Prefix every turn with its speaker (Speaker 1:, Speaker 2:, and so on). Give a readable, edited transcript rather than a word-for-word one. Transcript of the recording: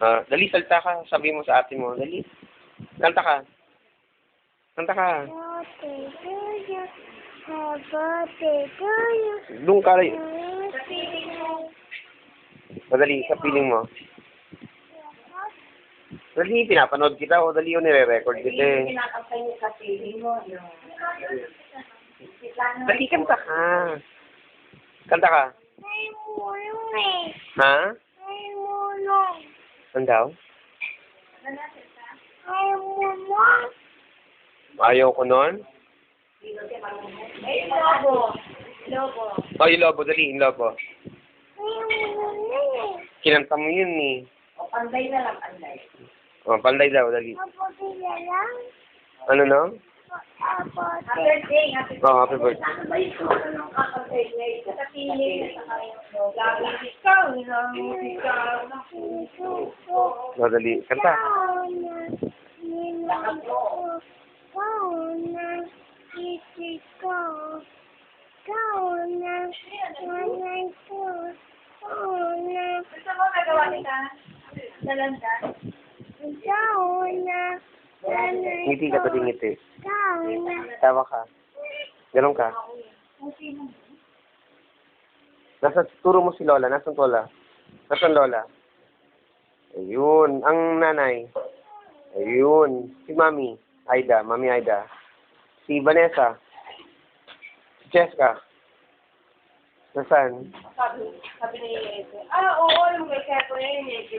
Speaker 1: Dali, salta ka. Sabi mo sa ate mo. Dali. Kanta ka. Kanta ka.
Speaker 2: Birthday to you. Happy birthday to you.
Speaker 1: Doon ka. Madali, sa piling mo. Dali, pinapanood kita o dali yun nire-record kita eh.
Speaker 3: Kinakantay niyo sa piling mo.
Speaker 1: Dali, kanta ka. Kanta ka.
Speaker 2: Ay, mulong eh.
Speaker 1: Ha?
Speaker 2: Ay, mulong.
Speaker 1: Ano daw?
Speaker 2: Ay, mulong.
Speaker 1: Ayaw ko nun?
Speaker 3: Eh, lobo. Lobo.
Speaker 1: Oh, yung lobo, dali, yung lobo.
Speaker 2: Ay, mulong eh.
Speaker 1: Kinanta mo yun eh.
Speaker 3: O, panday na lang, panday.
Speaker 1: Oh, panday daw, dali.
Speaker 2: Kapatila lang.
Speaker 1: Ano no?
Speaker 3: Happy
Speaker 2: Kapatila.
Speaker 3: birthday, happy birthday.
Speaker 1: Oh, happy birthday.
Speaker 3: Ano ba ito? Anong kakabirthday? Sa piling na sa kayo. Lagi ikaw, lagi ikaw.
Speaker 1: Oh, dali, kanta.
Speaker 3: Gusto mo nagawa nila? Nalanda?
Speaker 1: Ngiti ka, pati ngiti. Tawa ka. Ganon ka. Turo mo si Lola. Nasaan Lola? Nasaan Lola? Ayun. Ang nanay. Ayun. Si Mami. Aida. Mami Aida. Si Vanessa. Si Cheska. Nasaan?
Speaker 3: Sabi ni oo, yung may kaya ko na yun eh.